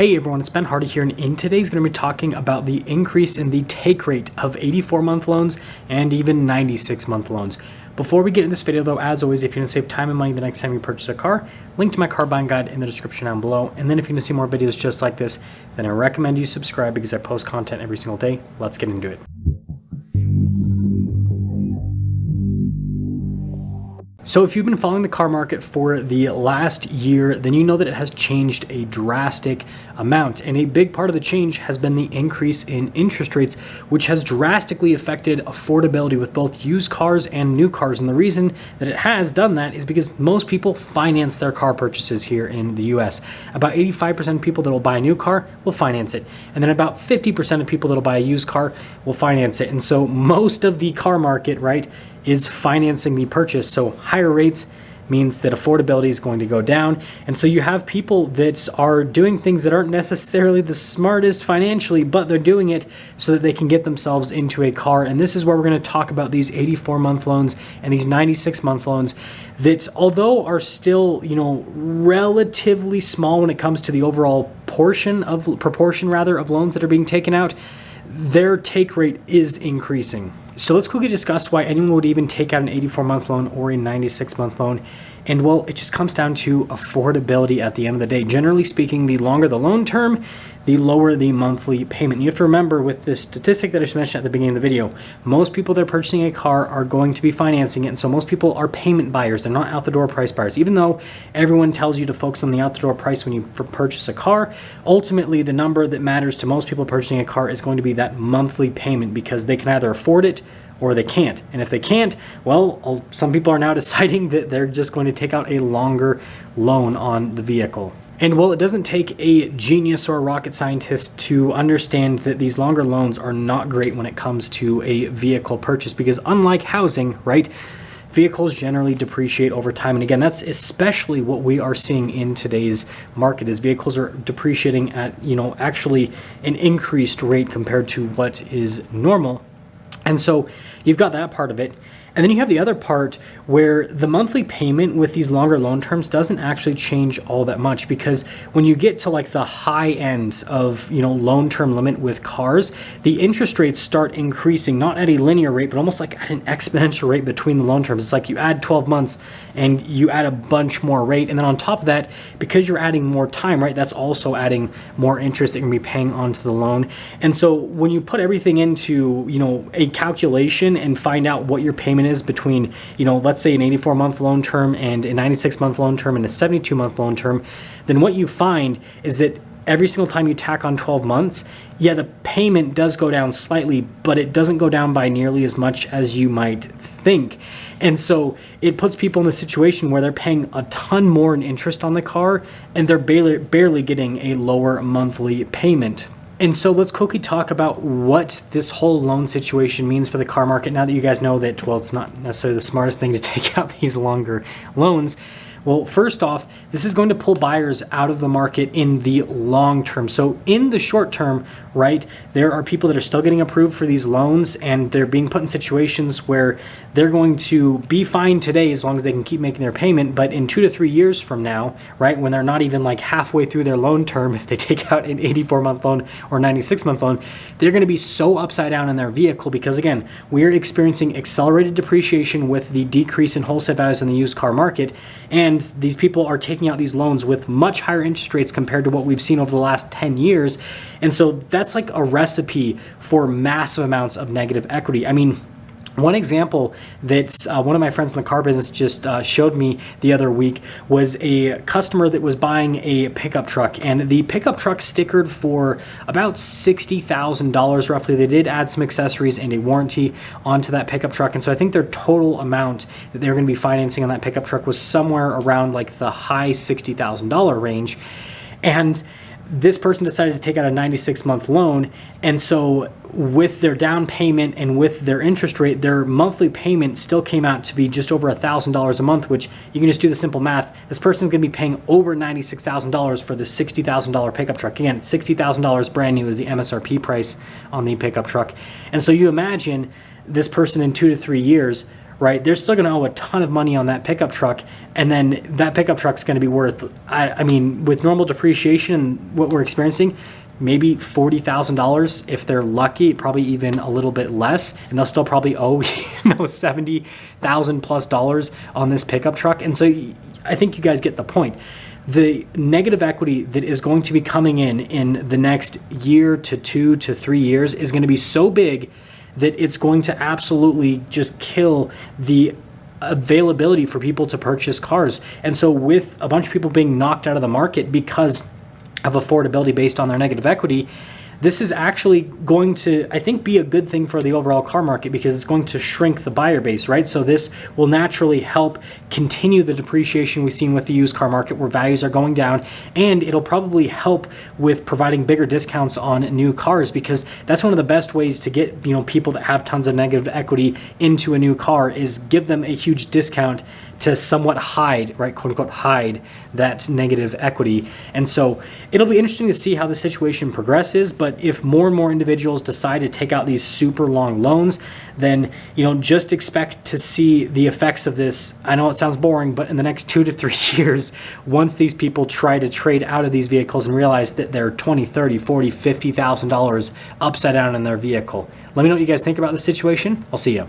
Hey everyone, it's Ben Hardy here, and in today's going to be talking about the increase in the take rate of 84-month loans and even 96-month loans. Before we get into this video though, as always, if you want to save time and money the next time you purchase a car, link to my car buying guide in the description down below. And then if you want to see more videos just like this, then I recommend you subscribe because I post content every single day. Let's get into it. So if you've been following the car market for the last year, then you know that it has changed a drastic amount. And a big part of the change has been the increase in interest rates, which has drastically affected affordability with both used cars and new cars. And the reason that it has done that is because most people finance their car purchases here in the US. About 85% of people that will buy a new car will finance it. And then about 50% of people that will buy a used car will finance it. And so most of the car market, right, is financing the purchase. So higher rates means that affordability is going to go down. And so you have people that are doing things that aren't necessarily the smartest financially, but they're doing it so that they can get themselves into a car. And this is where we're going to talk about these 84-month loans and these 96-month loans that, although are still, relatively small when it comes to the overall proportion of loans that are being taken out, their take rate is increasing. So let's quickly discuss why anyone would even take out an 84-month loan or a 96-month loan. And well, it just comes down to affordability at the end of the day. Generally speaking, the longer the loan term, the lower the monthly payment. You have to remember with this statistic that I just mentioned at the beginning of the video, most people that are purchasing a car are going to be financing it. And so most people are payment buyers. They're not out the door price buyers. Even though everyone tells you to focus on the out the door price when you purchase a car, ultimately the number that matters to most people purchasing a car is going to be that monthly payment, because they can either afford it or they can't. And if they can't, well, some people are now deciding that they're just going to take out a longer loan on the vehicle. And while it doesn't take a genius or a rocket scientist to understand that these longer loans are not great when it comes to a vehicle purchase, because unlike housing, right, vehicles generally depreciate over time. And again, that's especially what we are seeing in today's market, is vehicles are depreciating at, actually an increased rate compared to what is normal. And so you've got that part of it. And then you have the other part where the monthly payment with these longer loan terms doesn't actually change all that much, because when you get to like the high end of, loan term limit with cars, the interest rates start increasing, not at a linear rate, but almost like at an exponential rate between the loan terms. It's like you add 12 months and you add a bunch more rate. And then on top of that, because you're adding more time, right, that's also adding more interest that you're going to be paying onto the loan. And so when you put everything into, a calculation and find out what your payment is between, let's say an 84-month loan term and a 96-month loan term and a 72-month loan term, then what you find is that every single time you tack on 12 months, the payment does go down slightly, but it doesn't go down by nearly as much as you might think. And so it puts people in a situation where they're paying a ton more in interest on the car, and they're barely getting a lower monthly payment. And so let's quickly talk about what this whole loan situation means for the car market now that you guys know that, well, it's not necessarily the smartest thing to take out these longer loans. Well, first off, this is going to pull buyers out of the market in the long term. So in the short term, right, there are people that are still getting approved for these loans, and they're being put in situations where they're going to be fine today as long as they can keep making their payment. But in 2 to 3 years from now, right, when they're not even like halfway through their loan term, if they take out an 84-month loan or 96-month loan, they're going to be so upside down in their vehicle, because again, we're experiencing accelerated depreciation with the decrease in wholesale values in the used car market. And these people are taking out these loans with much higher interest rates compared to what we've seen over the last 10 years. And so that's like a recipe for massive amounts of negative equity. I mean, one example that one of my friends in the car business just showed me the other week was a customer that was buying a pickup truck, and the pickup truck stickered for about $60,000 roughly. They did add some accessories and a warranty onto that pickup truck, and so I think their total amount that they were going to be financing on that pickup truck was somewhere around like the high $60,000 range. And this person decided to take out a 96-month loan, and so with their down payment and with their interest rate, their monthly payment still came out to be just over $1,000 a month, which you can just do the simple math. This person's going to be paying over $96,000 for the $60,000 pickup truck. Again, $60,000 brand new is the MSRP price on the pickup truck. And so you imagine this person in 2 to 3 years, right? They're still going to owe a ton of money on that pickup truck, and then that pickup truck's going to be worth, I mean, with normal depreciation and what we're experiencing, maybe $40,000 if they're lucky, probably even a little bit less, and they'll still probably owe $70,000 plus on this pickup truck. And so I think you guys get the point. The negative equity that is going to be coming in the next year to 2 to 3 years is going to be so big that it's going to absolutely just kill the availability for people to purchase cars. And so with a bunch of people being knocked out of the market because of affordability based on their negative equity, this is actually going to, I think, be a good thing for the overall car market because it's going to shrink the buyer base, right? So this will naturally help continue the depreciation we've seen with the used car market where values are going down, and it'll probably help with providing bigger discounts on new cars because that's one of the best ways to get, people that have tons of negative equity into a new car is give them a huge discount to somewhat hide, right, quote unquote, hide that negative equity. And so it'll be interesting to see how the situation progresses. But if more and more individuals decide to take out these super long loans, then, just expect to see the effects of this. I know it sounds boring, but in the next 2 to 3 years, once these people try to trade out of these vehicles and realize that they're $20, $30, $40, $50,000 upside down in their vehicle. Let me know what you guys think about the situation. I'll see you.